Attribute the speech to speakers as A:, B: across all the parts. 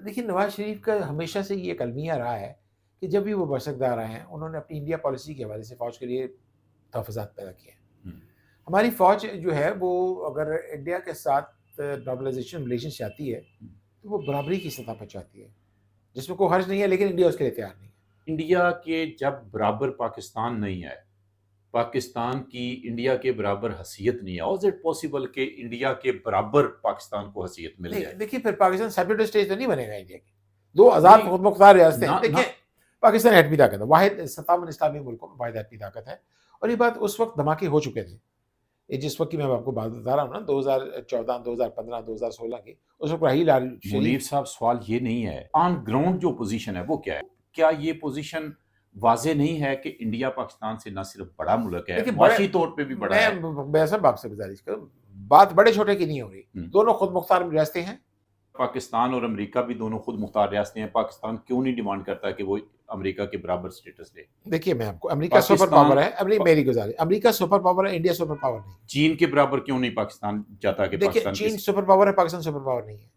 A: देखिए, नवाज शरीफ का हमेशा से ये एक अलमिया रहा है कि जब भी वो बरसकदार आए हैं, उन्होंने अपनी इंडिया पॉलिसी के हवाले से फ़ौज के लिए तहफ़्फ़ुज़ात पैदा किए हैं।
B: हुँ।
A: हमारी फ़ौज जो है वो अगर इंडिया के साथ नॉर्मलाइज़ेशन रिलेशन चाहती है,
B: हुँ।
A: तो वो बराबरी की सतह पर चाहती है, जिसमें कोई हर्ज नहीं है, लेकिन इंडिया उसके लिए तैयार नहीं है।
B: इंडिया के जब बराबर पाकिस्तान नहीं है, पाकिस्तान की इंडिया के बराबर हैसियत नहीं है, हाउ इज़ इट पॉसिबल कि इंडिया के बराबर पाकिस्तान को हैसियत मिल
A: नहीं,
B: जाए?
A: देखिए फिर पाकिस्तान सेपरेटिस्ट स्टेट तो नहीं बनेगा इंडिया की। 2 आज़ाद
B: नहीं,
A: खुद मुख्तार रियासतें हैं।
B: ना ना
A: देखिए, पाकिस्तान एटमी ताकत है, वाहिद 57 इस्लामी मुल्कों में वाहिद एटमी ताकत है और ये बात उस वक़्त धमाके हो चुके थे। ये जिस वक़्त की मैं आपको बात बता रहा हूँ ना 2014, 2015, 2016 की, उस वक़्त राहील आल
B: मुनीर
A: शरीफ
B: साहब सवाल ये नहीं है, ऑन ग्राउंड जो पोज़ीशन है वो क्या है? क्या ये पोज़ीशन वाज़ेह नहीं है कि इंडिया पाकिस्तान से ना सिर्फ बड़ा मुल्क है,
A: देखिए बड़े
B: माशी तौर पे भी बड़ा है?
A: मैं सब आपसे गुज़ारिश करूँ, बात बड़े-छोटे की नहीं हो रही।
B: हुँ।
A: दोनों खुद मुख्तार रियासतें हैं।
B: पाकिस्तान और अमेरिका भी दोनों खुद मुख्तार रियासतें हैं, पाकिस्तान क्यों नहीं डिमांड करता कि वो अमेरिका के बराबर स्टेटस ले?
A: देखिए मैं आपको अमेरिका सुपर
B: पाकिस्तान
A: पावर है, अभी
B: प
A: मेरी गुज़ारिश, अमेरिका सुपर पावर है, इंडिया सुपर पावर नहीं है।
B: चीन के बराबर क्यों नहीं पाकिस्तान चाहता कि
A: देखिए,
B: पाकिस्तान
A: चीन
B: किस
A: सुपर पावर है, पाकिस्तान सुपर पावर नहीं है।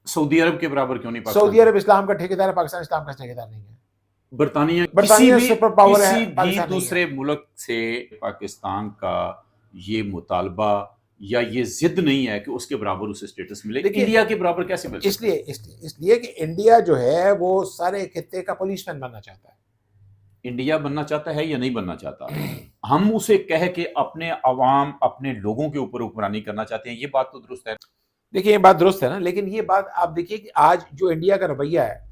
B: सऊदी अरब के बराबर क्यों नहीं पाकिस्तान
A: सऊदी
B: चाहता?
A: अरब इस्लाम का ठेकेदार है, पाकिस्तान इस्लाम का ठेकेदार नहीं है।
B: बरतानिया
A: बरतानिया सुपर पावर है,
B: किसी भी
A: पाकिस्तान नहीं है।
B: दूसरे मुल्क से पाकिस्तान का ये मुतालबा या ये ज़िद नहीं है कि उसके बराबर उसे स्टेटस मिले,
A: देखिए,
B: इंडिया के बराबर कैसे मिल सकता
A: इसलिए
B: है?
A: इसलिए इसलिए कि इंडिया जो है वो सारे खित्ते का पुलिसमैन बनना चाहता है।
B: इंडिया बनना चाहता है या नहीं बनना चाहता? हम उसे कह के अपने अवाम, अपने लोगों के ऊपर हुक्मरानी करना चाहते हैं, ये बात तो दुरुस्त है।
A: देखिए, ये बात दुरुस्त है ना, लेकिन ये बात आप देखिए कि आज जो इंडिया का रवैया है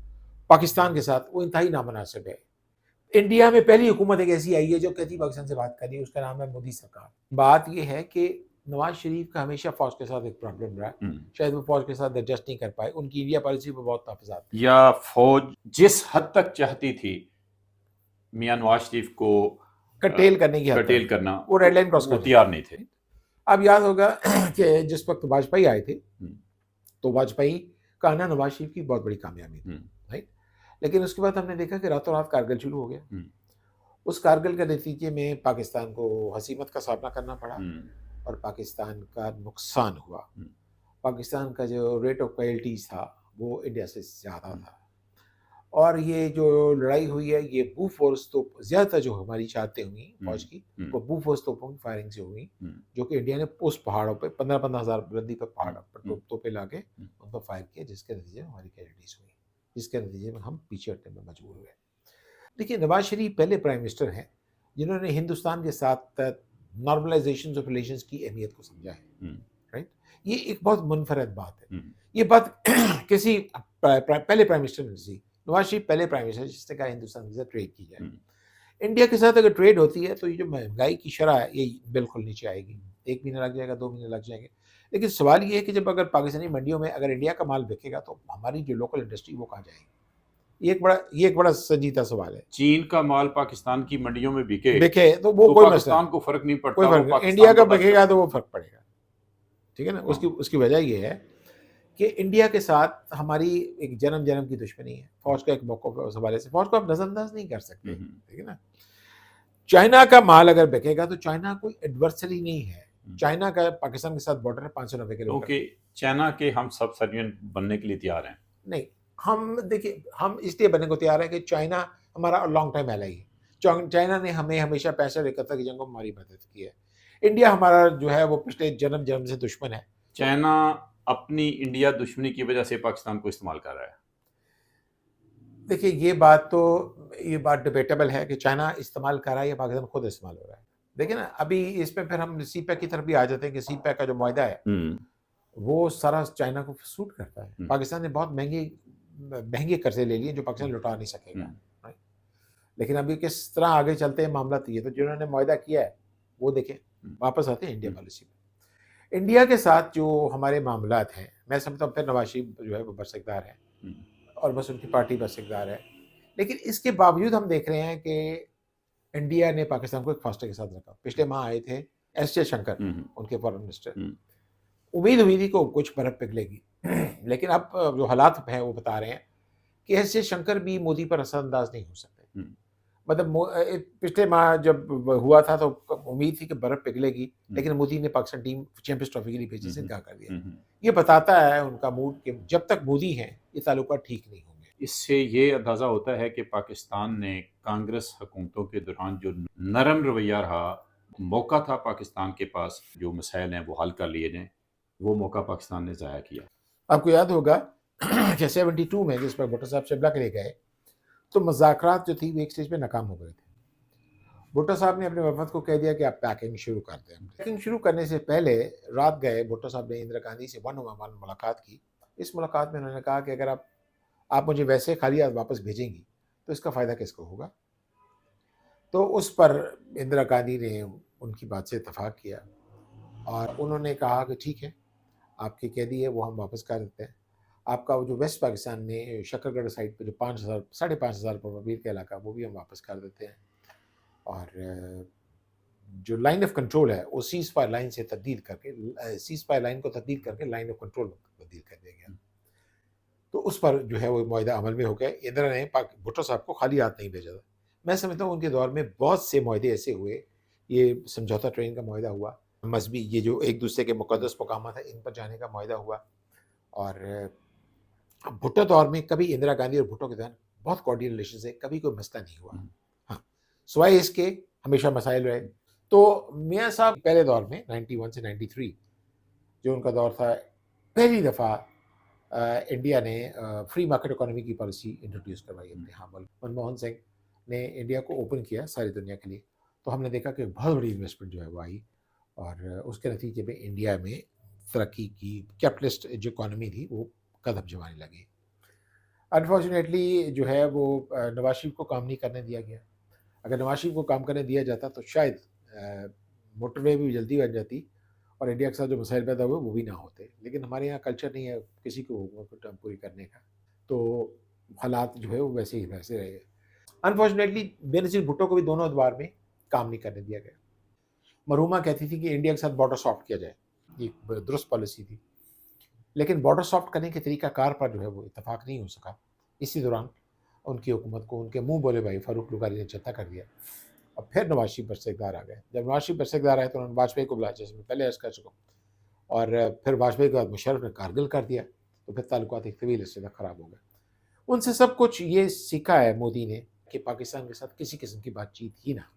A: पाकिस्तान के साथ, वो इंतहाई नामुनासिब है। इंडिया में पहली हुकूमत एक ऐसी आई है जो कहती है पाकिस्तान से बात करनी है, उसका नाम है मोदी सरकार। बात ये है कि नवाज शरीफ का हमेशा फ़ौज के साथ एक प्रॉब्लम रहा है।
B: हुँ।
A: शायद वो फ़ौज के साथ एडजस्ट नहीं कर पाए। उनकी इंडिया पॉलिसी पे बहुत तहफ़्फ़ुज़ात थे।
B: या फ़ौज जिस हद तक चाहती थी मियाँ नवाज़ शरीफ को अ,
A: कर्टेल करने की हद
B: कर्टेल
A: तक,
B: करना,
A: वो रेड
B: तो
A: लाइन क्रॉस
B: वो
A: कर
B: तैयार
A: जाती
B: नहीं थे।
A: थी। अब याद होगा कि जिस वक़्त वाजपेयी आए थे,
B: हुँ,
A: तो वाजपेयी का आना नवाज शरीफ की बहुत बड़ी कामयाबी थी,
B: हुँ,
A: राइट? लेकिन उसके बाद हमने देखा कि रातों-रात कारगिल शुरू हो गया।
B: हुँ,
A: उस कारगिल के नतीजे में पाकिस्तान को हसीमत का सामना करना पड़ा
B: हुँ,
A: और पाकिस्तान का नुकसान हुआ।
B: हुँ,
A: पाकिस्तान का जो रेट ऑफ कैजुअल्टीज़ था, वो इंडिया से ज़्यादा
B: हुँ,
A: था। और ये जो लड़ाई हुई है, ये बोफोर्स तोप ज़्यादातर जो हमारी शहादतें हुई
B: हुँ,
A: फ़ौज की,
B: हुँ,
A: वो बोफोर्स तोपों की फायरिंग से हुई,
B: हुँ,
A: जो कि इंडिया ने उस पहाड़ों पे 15-15 हज़ार बुलंदी पे
B: हुँ,
A: पहाड़ पर
B: हुँ,
A: तोपें लाके
B: हुँ।
A: उन पर फायर किया, जिसके नतीजे में हमारी कैजुअल्टीज़ हुई, जिसके नतीजे में हम पीछे हटने में मजबूर हुए। देखिए, नवाज़ शरीफ पहले प्राइम मिनिस्टर हैं, जिन्होंने हिंदुस्तान के साथ नॉर्मलाइज़ेशन ऑफ रिलेशंस की अहमियत को समझा है,
B: हुँ,
A: राइट? ये एक बहुत मुनफ़रद बात है।
B: हुँ,
A: ये बात किसी पहले प्राइम मिनिस्टर ने दी। नवाज़ शरीफ पहले प्राइम मिनिस्टर जिसने कहा हिंदुस्तान के साथ ट्रेड की जाए।
B: हुँ,
A: इंडिया के साथ अगर ट्रेड होती है तो ये जो महँगाई की शरह है ये बिल्कुल नीचे आएगी। 1 महीना लग जाएगा, 2 महीने लग जाएँगे। लेकिन सवाल ये है कि जब अगर पाकिस्तानी मंडियों में अगर इंडिया का माल बिकेगा तो हमारी जो लोकल इंडस्ट्री वो कहाँ जाएगी? ये एक बड़ा संजीदा सवाल है।
B: चीन का माल पाकिस्तान की मंडियों में बिके,
A: बिके तो वो
B: तो
A: कोई मसला
B: पाकिस्तान
A: नहीं,
B: को फ़र्क नहीं
A: कोई
B: पड़ता, वो
A: फ़र्क नहीं। इंडिया
B: पाकिस्तान
A: का
B: बर्दाश्त
A: बिकेगा
B: करता
A: तो
B: है।
A: वो फ़र्क पड़ेगा। ठीक है ना?
B: हाँ,
A: उसकी वजह ये है कि इंडिया के साथ हमारी एक जन्म-जन्म की दुश्मनी है। फ़ौज का एक मौक़िफ़ है उस हवाले से। फ़ौज को आप नज़रअंदाज़ नहीं कर सकते,
B: हुँ, हुँ,
A: ठीक है ना? चाइना का माल अगर बिकेगा तो चाइना कोई एडवर्सरी नहीं है।
B: हुँ।
A: चाइना का पाकिस्तान के साथ बॉर्डर है 590 किलोमीटर
B: क्योंकि
A: का।
B: चाइना के हम सब सर्विएंट बनने के लिए तैयार हैं।
A: नहीं, हम देखिए हम इसलिए बनने को तैयार हैं कि चाइना हमारा लॉन्ग टाइम एलाई है। चाइना ने हमें हमेशा 65-71 की जंगों में हमारी मदद की है। इंडिया हमारा जो है वो पिछले जन्म-जन्म से दुश्मन है। तो
B: चाइना अपनी इंडिया दुश्मनी की वजह से पाकिस्तान को इस्तेमाल कर रहा है।
A: देखिए, ये बात डिबेटेबल है कि चाइना इस्तेमाल कर रहा है या पाकिस्तान खुद इस्तेमाल हो रहा है। देखिए ना, अभी इसमें फिर हम सीपैक की तरफ भी आ जाते हैं कि सीपैक का जो मुआहदा है,
B: हुँ,
A: वो सारा चाइना को सूट करता है।
B: हुँ,
A: पाकिस्तान ने बहुत महँगे कर्ज़े ले लिए जो पाकिस्तान लौटा नहीं
B: हुँ,
A: सकेगा, राइट? लेकिन अभी किस तरह आगे चलते हैं मामला तो ये तो जिन्होंने मुआहदा किया है, वो देखें।
B: हुँ,
A: वापस आते हैं इंडिया
B: हुँ,
A: पॉलिसी पे। इंडिया के साथ जो हमारे मामलात हैं, मैं समझता हूँ फिर नवाज़ शरीफ जो है वो बरसकदार है
B: हुँ,
A: और बस उनकी पार्टी बरसकदार है। लेकिन इसके बावजूद हम देख रहे हैं कि इंडिया ने पाकिस्तान को एक फासले के साथ रखा। पिछले माह आए थे एस जयशंकर,
B: हुँ, हुँ,
A: उनके फॉरेन मिनिस्टर।
B: हुँ,
A: उम्मीद हुई थी कि कुछ बर्फ़ पिघलेगी। लेकिन अब जो हालात हैं वो बता रहे हैं कि एस जयशंकर भी मोदी पर असरअंदाज नहीं हो सकते।
B: हुँ,
A: मतलब पिछले माह जब हुआ था तो उम्मीद थी कि बर्फ पिघलेगी, लेकिन मोदी ने पाकिस्तान टीम चैंपियंस ट्रॉफी के लिए भेजने से इनकार कर दिया। ये बताता है उनका मूड कि जब तक मोदी हैं ये ताल्लुकात ठीक नहीं होंगे।
B: इससे ये अंदाज़ा होता है कि पाकिस्तान ने कांग्रेस हुकूमतों के दौरान जो नरम रवैया रहा, मौका था पाकिस्तान के पास जो मसाइल हैं वो हल कर लिए जाएं, वो मौका पाकिस्तान ने ज़ाया किया।
A: आपको याद होगा कि 72 में जिस पर भुट्टो साहब शिमला के लिए गए तो मुज़ाकरात जो थी वो एक स्टेज पे नाकाम हो गए थे। भुट्टो साहब ने अपने वफद को कह दिया कि आप पैकिंग शुरू कर दें। पैकिंग शुरू करने से पहले रात गए भुट्टो साहब ने इंदिरा गांधी से वन ऑन वन मुलाकात की। इस मुलाकात में उन्होंने कहा कि अगर आप मुझे वैसे खाली हाथ वापस भेजेंगी तो इसका फ़ायदा किसको होगा। तो उस पर इंदिरा गांधी ने उनकी बात से इत्तेफाक किया और उन्होंने कहा कि ठीक है, आपकी कैदी है वो हम वापस कर देते हैं। आपका वो जो वेस्ट पाकिस्तान में शकरगढ़ साइड पे जो 5000 5,500 पीर का इलाका वो भी हम वापस कर देते हैं। और जो लाइन ऑफ कंट्रोल है वो सीज़ फायर लाइन से तब्दील करके सीज़ फायर लाइन को तब्दील करके लाइन ऑफ कंट्रोल तब्दील कर दिया गया। तो उस पर जो है वो मुआहदा अमल में हो गया। इंदिरा ने भुट्टो साहब को खाली हाथ नहीं भेजा था। मैं समझता हूँ उनके दौर में बहुत से मुआहदे ऐसे हुए, ये समझौता ट्रेन का मुआहदा हुआ, मजहबी ये जो एक दूसरे के मुक़द्दस मकामात है इन पर जाने का मुआहदा हुआ। और भुट्टो दौर में कभी इंदिरा गांधी और भुट्टो के दौरान बहुत कॉर्डियल रिलेशन है, कभी कोई मसला नहीं हुआ। हाँ, सिवाय इसके हमेशा मसाइल रहे। तो मियाँ साहब पहले दौर में 91 से 93 जो उनका दौर था, पहली दफ़ा इंडिया ने फ्री मार्केट इकोनॉमी की पॉलिसी इंट्रोड्यूस करवाई अपने यहाँ मुल्क। मनमोहन सिंह ने इंडिया को ओपन किया सारी दुनिया के लिए, तो हमने देखा कि बहुत बड़ी इन्वेस्टमेंट जो है वो आई और उसके नतीजे में इंडिया में तरक्की की कैपिटलिस्ट जो इकोनॉमी थी वो कदम जमाने लगी। अनफॉर्चुनेटली जो है वो नवाज शरीफ को काम नहीं करने दिया गया। अगर नवाज शरीफ को काम करने दिया जाता तो शायद मोटरवे भी जल्दी बन जाती और इंडिया के साथ जो मसाइल पैदा हुए वो भी ना होते। लेकिन हमारे यहाँ कल्चर नहीं है किसी को हुकूमत को टर्म पूरी करने का, तो हालात जो है वो वैसे ही वैसे रहे। अनफॉर्चुनेटली बेनज़ीर भुट्टो को भी दोनों अदवार में काम नहीं करने दिया गया। मरहूमा कहती थी कि इंडिया के साथ बॉर्डर सॉफ्ट किया जाए, ये दुरुस्त पॉलिसी थी, लेकिन बॉर्डर सॉफ्ट करने के तरीक़ाकार पर जो है वो इत्तेफाक नहीं हो सका। इसी दौरान उनकी हुकूमत को उनके मुँह बोले भाई फ़ारूक लुगारी ने चत्ता कर दिया और फिर नवाज शरीफ बर इक़्तिदार आ गए। जब नवाज शरीफ बर इक़्तिदार आए तो उन्होंने वाजपेयी को बुलाया, जैसे मैं पहले अर्ज़ कर चुका हूँ, और फिर वाजपेयी के बाद मुशर्रफ ने कारगिल कर दिया, तो फिर ताल्लुकात एक तवील अर्से तक ख़राब हो गए। उनसे सब कुछ ये सीखा है मोदी ने कि पाकिस्तान के साथ किसी किस्म की बातचीत ही ना,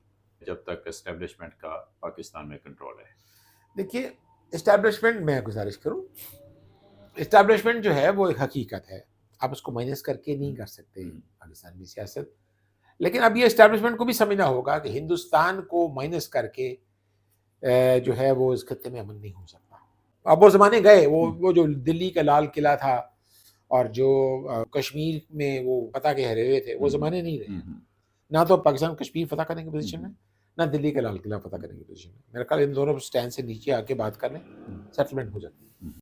B: जब तक एस्टेब्लिशमेंट का पाकिस्तान में कंट्रोल है।
A: देखिए एस्टैब्लिशमेंट मैं गुजारिश करूँ, एस्टैब्लिशमेंट जो है वो एक हकीकत है, आप उसको माइनस करके नहीं कर सकते पाकिस्तान की सियासत। लेकिन अब ये एस्टैब्लिशमेंट को भी समझना होगा कि हिंदुस्तान को माइनस करके जो है वो इस खत्ते में अमन नहीं हो सकता। अब वो ज़माने गए, वो जो दिल्ली का लाल किला था और जो कश्मीर में वो फतह के हरेरे थे, वो ज़माने नहीं रहे। ना तो पाकिस्तान कश्मीर फतह करने की पोजीशन में, ना दिल्ली का लाल किला फतह करने की पोजीशन में। मेरा ख्याल इन दोनों स्टैंड से नीचे आके बात कर लें, सेटलमेंट हो जाती है।